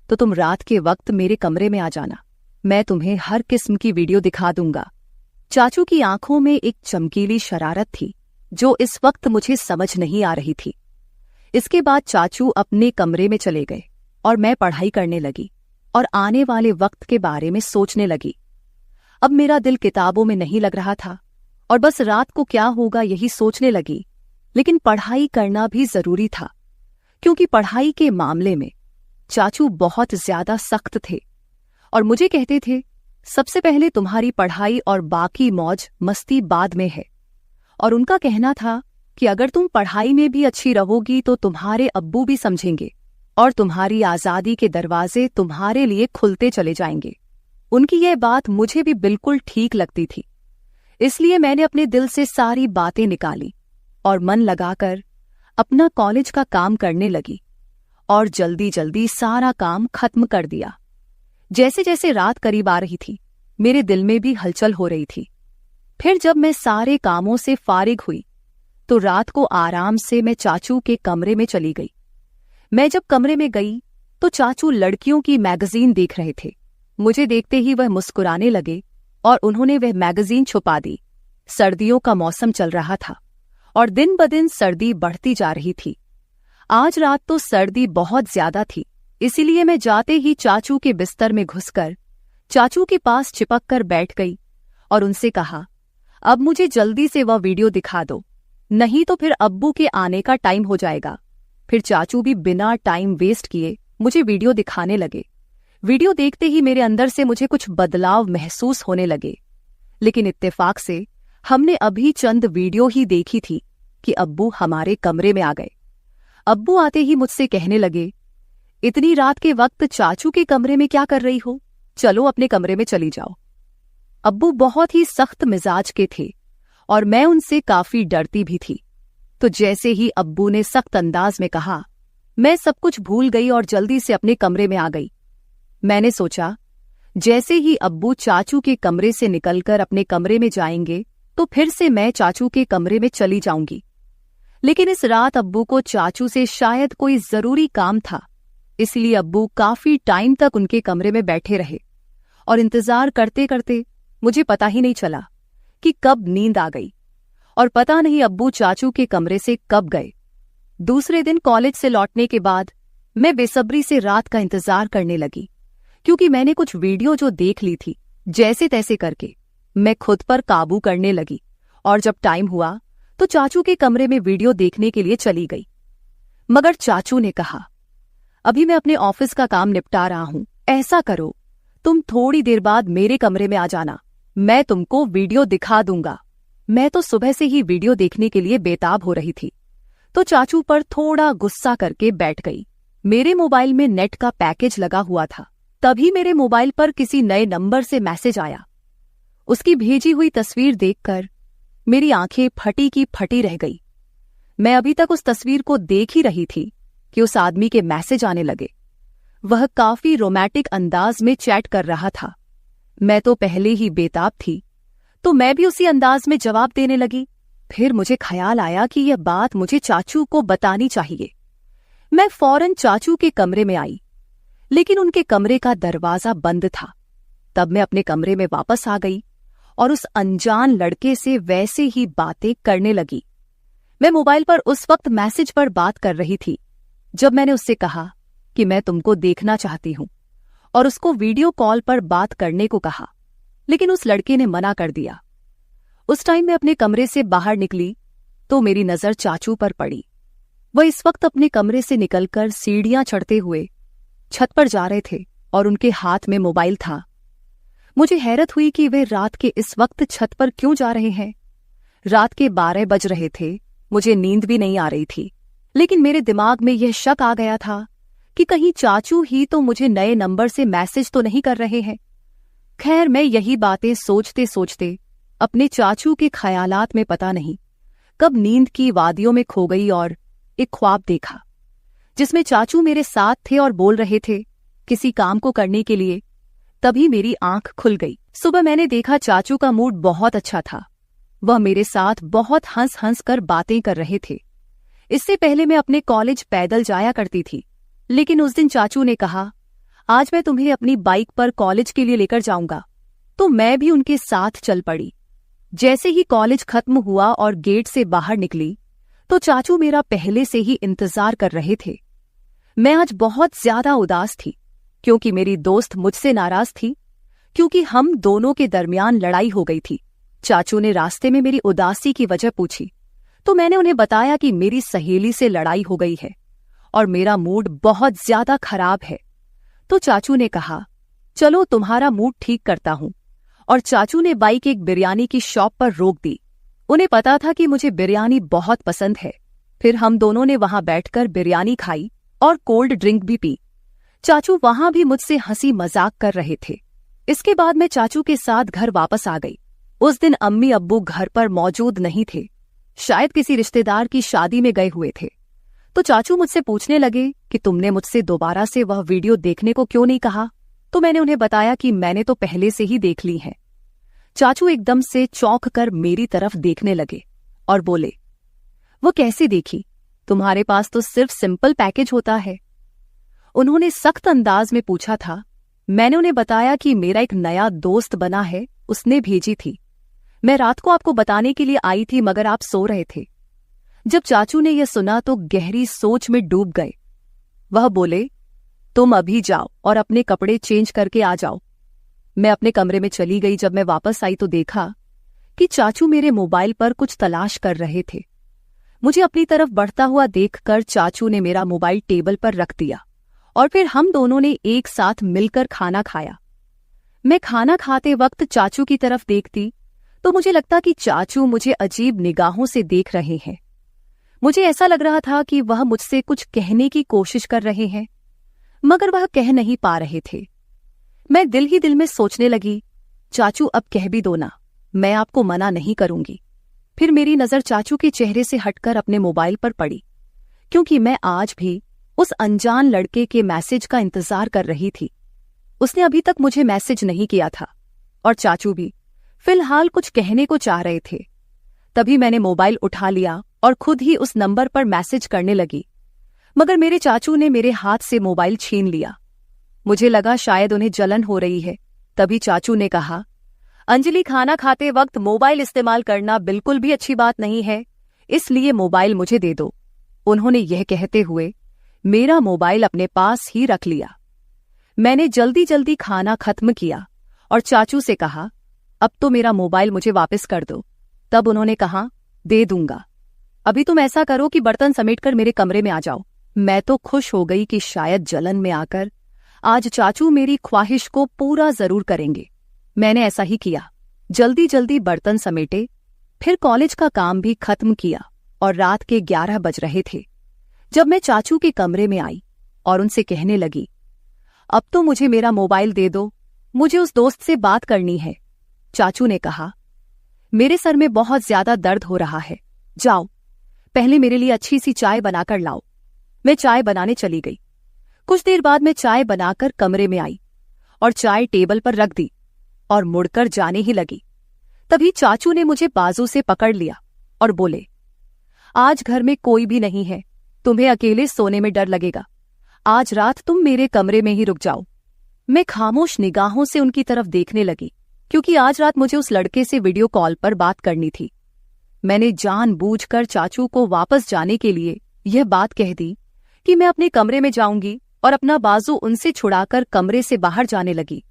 Speaker 1: तो तुम रात के वक्त मेरे कमरे में आ जाना, मैं तुम्हें हर किस्म की वीडियो दिखा दूंगा। चाचू की आंखों में एक चमकीली शरारत थी जो इस वक्त मुझे समझ नहीं आ रही थी। इसके बाद चाचू अपने कमरे में चले गए और मैं पढ़ाई करने लगी और आने वाले वक्त के बारे में सोचने लगी। अब मेरा दिल किताबों में नहीं लग रहा था और बस रात को क्या होगा यही सोचने लगी, लेकिन पढ़ाई करना भी जरूरी था, क्योंकि पढ़ाई के मामले में चाचू बहुत ज्यादा सख्त थे और मुझे कहते थे, सबसे पहले तुम्हारी पढ़ाई और बाकी मौज मस्ती बाद में है। और उनका कहना था कि अगर तुम पढ़ाई में भी अच्छी रहोगी तो तुम्हारे अब्बू भी समझेंगे और तुम्हारी आजादी के दरवाजे तुम्हारे लिए खुलते चले जाएंगे। उनकी यह बात मुझे भी बिल्कुल ठीक लगती थी, इसलिए मैंने अपने दिल से सारी बातें निकाली और मन लगाकर अपना कॉलेज का काम करने लगी और जल्दी जल्दी सारा काम खत्म कर दिया। जैसे जैसे रात करीब आ रही थी, मेरे दिल में भी हलचल हो रही थी। फिर जब मैं सारे कामों से फारिग हुई तो रात को आराम से मैं चाचू के कमरे में चली गई। मैं जब कमरे में गई तो चाचू लड़कियों की मैगजीन देख रहे थे। मुझे देखते ही वह मुस्कुराने लगे और उन्होंने वह मैगजीन छुपा दी। सर्दियों का मौसम चल रहा था और दिन ब दिन सर्दी बढ़ती जा रही थी। आज रात तो सर्दी बहुत ज्यादा थी, इसीलिए मैं जाते ही चाचू के बिस्तर में घुसकर चाचू के पास चिपक कर बैठ गई और उनसे कहा, अब मुझे जल्दी से वह वीडियो दिखा दो, नहीं तो फिर अब्बू के आने का टाइम हो जाएगा। फिर चाचू भी बिना टाइम वेस्ट किए मुझे वीडियो दिखाने लगे। वीडियो देखते ही मेरे अंदर से मुझे कुछ बदलाव महसूस होने लगे, लेकिन इत्तेफाक से हमने अभी चंद वीडियो ही देखी थी कि अब्बू हमारे कमरे में आ गए। अब्बू आते ही मुझसे कहने लगे, इतनी रात के वक्त चाचू के कमरे में क्या कर रही हो? चलो अपने कमरे में चली जाओ। अब्बू बहुत ही सख्त मिजाज के थे और मैं उनसे काफी डरती भी थी। तो जैसे ही अब्बू ने सख्त अंदाज में कहा, मैं सब कुछ भूल गई और जल्दी से अपने कमरे में आ गई। मैंने सोचा जैसे ही अब्बू चाचू के कमरे से निकलकर अपने कमरे में जाएंगे तो फिर से मैं चाचू के कमरे में चली जाऊंगी। लेकिन इस रात अब्बू को चाचू से शायद कोई जरूरी काम था, इसलिए अब्बू काफी टाइम तक उनके कमरे में बैठे रहे और इंतजार करते करते मुझे पता ही नहीं चला कि कब नींद आ गई और पता नहीं अब्बू चाचू के कमरे से कब गए। दूसरे दिन कॉलेज से लौटने के बाद मैं बेसब्री से रात का इंतजार करने लगी, क्योंकि मैंने कुछ वीडियो जो देख ली थी, जैसे तैसे करके मैं खुद पर काबू करने लगी और जब टाइम हुआ तो चाचू के कमरे में वीडियो देखने के लिए चली गई। मगर चाचू ने कहा, अभी मैं अपने ऑफिस का काम निपटा रहा हूं, ऐसा करो तुम थोड़ी देर बाद मेरे कमरे में आ जाना, मैं तुमको वीडियो दिखा दूंगा। मैं तो सुबह से ही वीडियो देखने के लिए बेताब हो रही थी, तो चाचू पर थोड़ा गुस्सा करके बैठ गई। मेरे मोबाइल में नेट का पैकेज लगा हुआ था, तभी मेरे मोबाइल पर किसी नए नंबर से मैसेज आया। उसकी भेजी हुई तस्वीर देखकर मेरी आंखें फटी की फटी रह गई। मैं अभी तक उस तस्वीर को देख ही रही थी कि उस आदमी के मैसेज आने लगे। वह काफी रोमांटिक अंदाज में चैट कर रहा था। मैं तो पहले ही बेताब थी, तो मैं भी उसी अंदाज में जवाब देने लगी। फिर मुझे ख्याल आया कि यह बात मुझे चाचू को बतानी चाहिए। मैं फौरन चाचू के कमरे में आई, लेकिन उनके कमरे का दरवाजा बंद था। तब मैं अपने कमरे में वापस आ गई और उस अनजान लड़के से वैसे ही बातें करने लगी। मैं मोबाइल पर उस वक्त मैसेज पर बात कर रही थी जब मैंने उससे कहा कि मैं तुमको देखना चाहती हूं और उसको वीडियो कॉल पर बात करने को कहा, लेकिन उस लड़के ने मना कर दिया। उस टाइम मैं अपने कमरे से बाहर निकली तो मेरी नजर चाचू पर पड़ी। वह इस वक्त अपने कमरे से निकलकर सीढ़ियां चढ़ते हुए छत पर जा रहे थे और उनके हाथ में मोबाइल था। मुझे हैरत हुई कि वे रात के इस वक्त छत पर क्यों जा रहे हैं। रात के 12 बज रहे थे, मुझे नींद भी नहीं आ रही थी, लेकिन मेरे दिमाग में यह शक आ गया था कि कहीं चाचू ही तो मुझे नए नंबर से मैसेज तो नहीं कर रहे हैं। खैर, मैं यही बातें सोचते सोचते अपने चाचू के ख्यालात में पता नहीं कब नींद की वादियों में खो गई और एक ख्वाब देखा जिसमें चाचू मेरे साथ थे और बोल रहे थे किसी काम को करने के लिए। तभी मेरी आंख खुल गई। सुबह मैंने देखा चाचू का मूड बहुत अच्छा था। वह मेरे साथ बहुत हंस हंस कर बातें कर रहे थे। इससे पहले मैं अपने कॉलेज पैदल जाया करती थी, लेकिन उस दिन चाचू ने कहा, आज मैं तुम्हें अपनी बाइक पर कॉलेज के लिए लेकर जाऊंगा, तो मैं भी उनके साथ चल पड़ी। जैसे ही कॉलेज खत्म हुआ और गेट से बाहर निकली तो चाचू मेरा पहले से ही इंतजार कर रहे थे। मैं आज बहुत ज्यादा उदास थी क्योंकि मेरी दोस्त मुझसे नाराज थी, क्योंकि हम दोनों के दरमियान लड़ाई हो गई थी। चाचू ने रास्ते में मेरी उदासी की वजह पूछी तो मैंने उन्हें बताया कि मेरी सहेली से लड़ाई हो गई है और मेरा मूड बहुत ज्यादा खराब है। तो चाचू ने कहा, चलो तुम्हारा मूड ठीक करता हूं, और चाचू ने बाइक एक बिरयानी की शॉप पर रोक दी। उन्हें पता था कि मुझे बिरयानी बहुत पसंद है। फिर हम दोनों ने वहां बैठकर बिरयानी खाई और कोल्ड ड्रिंक भी पी। चाचू वहां भी मुझसे हंसी मजाक कर रहे थे। इसके बाद मैं चाचू के साथ घर वापस आ गई। उस दिन अम्मी अब्बू घर पर मौजूद नहीं थे, शायद किसी रिश्तेदार की शादी में गए हुए थे। तो चाचू मुझसे पूछने लगे कि तुमने मुझसे दोबारा से वह वीडियो देखने को क्यों नहीं कहा। तो मैंने उन्हें बताया कि मैंने तो पहले से ही देख ली है। चाचू एकदम से चौंक कर मेरी तरफ देखने लगे और बोले, वो कैसे देखी? तुम्हारे पास तो सिर्फ सिंपल पैकेज होता है। उन्होंने सख्त अंदाज में पूछा था। मैंने उन्हें बताया कि मेरा एक नया दोस्त बना है, उसने भेजी थी। मैं रात को आपको बताने के लिए आई थी, मगर आप सो रहे थे। जब चाचू ने यह सुना तो गहरी सोच में डूब गए। वह बोले, तुम अभी जाओ और अपने कपड़े चेंज करके आ जाओ। मैं अपने कमरे में चली गई। जब मैं वापस आई तो देखा कि चाचू मेरे मोबाइल पर कुछ तलाश कर रहे थे। मुझे अपनी तरफ बढ़ता हुआ देखकर चाचू ने मेरा मोबाइल टेबल पर रख दिया और फिर हम दोनों ने एक साथ मिलकर खाना खाया। मैं खाना खाते वक्त चाचू की तरफ देखती तो मुझे लगता कि चाचू मुझे अजीब निगाहों से देख रहे हैं। मुझे ऐसा लग रहा था कि वह मुझसे कुछ कहने की कोशिश कर रहे हैं, मगर वह कह नहीं पा रहे थे। मैं दिल ही दिल में सोचने लगी, चाचू अब कह भी दो ना, मैं आपको मना नहीं करूंगी। फिर मेरी नजर चाचू के चेहरे से हटकर अपने मोबाइल पर पड़ी, क्योंकि मैं आज भी उस अनजान लड़के के मैसेज का इंतजार कर रही थी। उसने अभी तक मुझे मैसेज नहीं किया था और चाचू भी फिलहाल कुछ कहने को चाह रहे थे। तभी मैंने मोबाइल उठा लिया और खुद ही उस नंबर पर मैसेज करने लगी, मगर मेरे चाचू ने मेरे हाथ से मोबाइल छीन लिया। मुझे लगा शायद उन्हें जलन हो रही है। तभी चाचू ने कहा, अंजलि, खाना खाते वक्त मोबाइल इस्तेमाल करना बिल्कुल भी अच्छी बात नहीं है, इसलिए मोबाइल मुझे दे दो। उन्होंने यह कहते हुए मेरा मोबाइल अपने पास ही रख लिया। मैंने जल्दी जल्दी खाना खत्म किया और चाचू से कहा, अब तो मेरा मोबाइल मुझे वापस कर दो। तब उन्होंने कहा, दे दूंगा, अभी तुम ऐसा करो कि बर्तन समेटकर मेरे कमरे में आ जाओ। मैं तो खुश हो गई कि शायद जलन में आकर आज चाचू मेरी ख्वाहिश को पूरा जरूर करेंगे। मैंने ऐसा ही किया, जल्दी जल्दी बर्तन समेटे, फिर कॉलेज का काम भी खत्म किया और रात के 11 बज रहे थे जब मैं चाचू के कमरे में आई और उनसे कहने लगी, अब तो मुझे मेरा मोबाइल दे दो, मुझे उस दोस्त से बात करनी है। चाचू ने कहा, मेरे सर में बहुत ज्यादा दर्द हो रहा है, जाओ पहले मेरे लिए अच्छी सी चाय बनाकर लाओ। मैं चाय बनाने चली गई। कुछ देर बाद मैं चाय बनाकर कमरे में आई और चाय टेबल पर रख दी और मुड़कर जाने ही लगी। तभी चाचू ने मुझे बाजू से पकड़ लिया और बोले, आज घर में कोई भी नहीं है, तुम्हें अकेले सोने में डर लगेगा, आज रात तुम मेरे कमरे में ही रुक जाओ। मैं खामोश निगाहों से उनकी तरफ देखने लगी, क्योंकि आज रात मुझे उस लड़के से वीडियो कॉल पर बात करनी थी। मैंने जानबूझकर चाचू को वापस जाने के लिए यह बात कह दी कि मैं अपने कमरे में जाऊंगी और अपना बाजू उनसे छुड़ाकर कमरे से बाहर जाने लगी।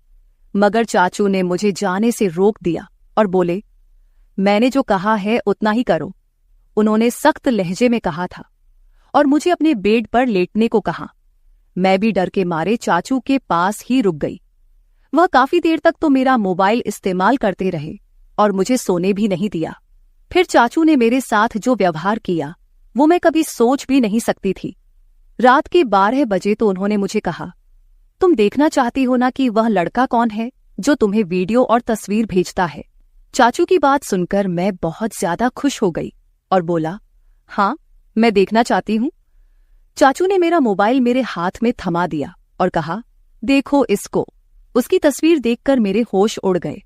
Speaker 1: मगर चाचू ने मुझे जाने से रोक दिया और बोले, मैंने जो कहा है उतना ही करो। उन्होंने सख्त लहजे में कहा था और मुझे अपने बेड पर लेटने को कहा। मैं भी डर के मारे चाचू के पास ही रुक गई। वह काफी देर तक तो मेरा मोबाइल इस्तेमाल करते रहे और मुझे सोने भी नहीं दिया। फिर चाचू ने मेरे साथ जो व्यवहार किया वो मैं कभी सोच भी नहीं सकती थी। रात के 12 बजे तो उन्होंने मुझे कहा, तुम देखना चाहती हो ना कि वह लड़का कौन है जो तुम्हें वीडियो और तस्वीर भेजता है। चाचू की बात सुनकर मैं बहुत ज्यादा खुश हो गई और बोला, हाँ मैं देखना चाहती हूँ। चाचू ने मेरा मोबाइल मेरे हाथ में थमा दिया और कहा, देखो इसको। उसकी तस्वीर देखकर मेरे होश उड़ गए,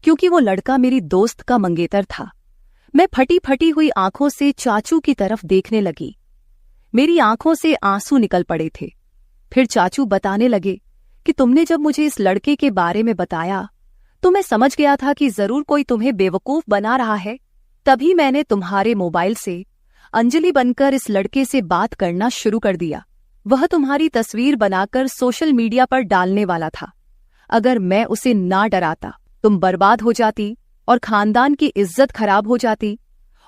Speaker 1: क्योंकि वो लड़का मेरी दोस्त का मंगेतर था। मैं फटी फटी हुई आंखों से चाचू की तरफ देखने लगी। मेरी आंखों से आंसू निकल पड़े थे। फिर चाचू बताने लगे कि तुमने जब मुझे इस लड़के के बारे में बताया तो मैं समझ गया था कि जरूर कोई तुम्हें बेवकूफ बना रहा है। तभी मैंने तुम्हारे मोबाइल से अंजलि बनकर इस लड़के से बात करना शुरू कर दिया। वह तुम्हारी तस्वीर बनाकर सोशल मीडिया पर डालने वाला था। अगर मैं उसे ना डराता तुम बर्बाद हो जाती और खानदान की इज्जत खराब हो जाती,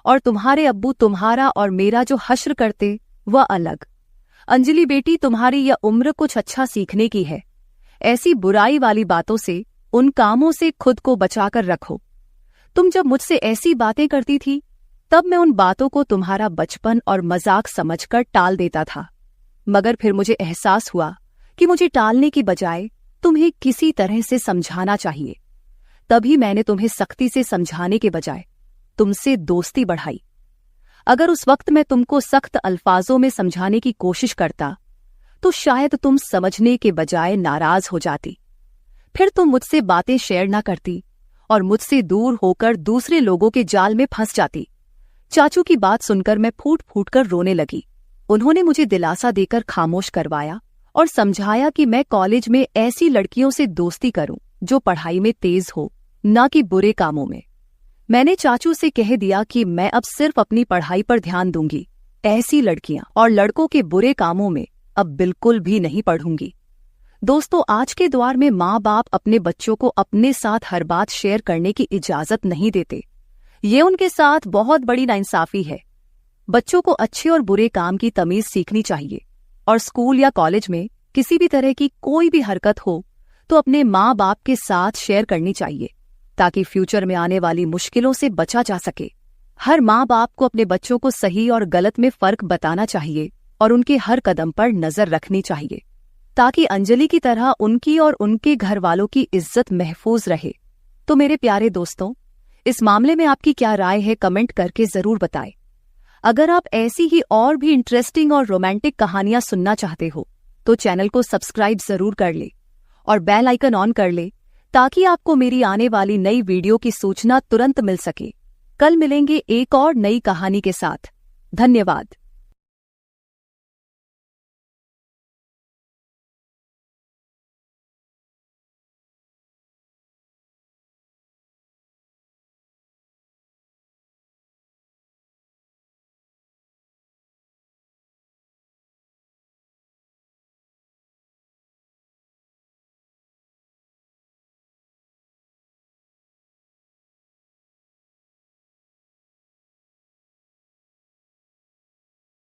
Speaker 1: और तुम्हारे अब्बू तुम्हारा और मेरा जो हश्र करते वह अलग। अंजलि बेटी, तुम्हारी यह उम्र कुछ अच्छा सीखने की है। ऐसी बुराई वाली बातों से, उन कामों से खुद को बचाकर रखो। तुम जब मुझसे ऐसी बातें करती थी तब मैं उन बातों को तुम्हारा बचपन और मजाक समझकर टाल देता था, मगर फिर मुझे एहसास हुआ कि मुझे टालने की बजाय तुम्हें किसी तरह से समझाना चाहिए। तभी मैंने तुम्हें सख्ती से समझाने के बजाय तुमसे दोस्ती बढ़ाई। अगर उस वक्त मैं तुमको सख्त अल्फाजों में समझाने की कोशिश करता तो शायद तुम समझने के बजाय नाराज हो जाती। फिर तुम मुझसे बातें शेयर ना करती और मुझसे दूर होकर दूसरे लोगों के जाल में फंस जाती। चाचू की बात सुनकर मैं फूट फूट कर रोने लगी। उन्होंने मुझे दिलासा देकर खामोश करवाया और समझाया कि मैं कॉलेज में ऐसी लड़कियों से दोस्ती करूं जो पढ़ाई में तेज हो, ना कि बुरे कामों में। मैंने चाचू से कह दिया कि मैं अब सिर्फ अपनी पढ़ाई पर ध्यान दूंगी, ऐसी लड़कियां और लड़कों के बुरे कामों में अब बिल्कुल भी नहीं पढ़ूंगी। दोस्तों, आज के दौर में माँ बाप अपने बच्चों को अपने साथ हर बात शेयर करने की इजाजत नहीं देते। ये उनके साथ बहुत बड़ी नाइंसाफी है। बच्चों को अच्छे और बुरे काम की तमीज सीखनी चाहिए और स्कूल या कॉलेज में किसी भी तरह की कोई भी हरकत हो तो अपने माँ बाप के साथ शेयर करनी चाहिए, ताकि फ्यूचर में आने वाली मुश्किलों से बचा जा सके। हर माँ बाप को अपने बच्चों को सही और गलत में फर्क बताना चाहिए और उनके हर कदम पर नजर रखनी चाहिए, ताकि अंजलि की तरह उनकी और उनके घर वालों की इज्जत महफूज रहे। तो मेरे प्यारे दोस्तों, इस मामले में आपकी क्या राय है, कमेंट करके जरूर बताएं। अगर आप ऐसी ही और भी इंटरेस्टिंग और रोमांटिक कहानियां सुनना चाहते हो तो चैनल को सब्सक्राइब जरूर कर ले और बेल आइकन ऑन कर ले, ताकि आपको मेरी आने वाली नई वीडियो की सूचना तुरंत मिल सके। कल मिलेंगे एक और नई कहानी के साथ। धन्यवाद।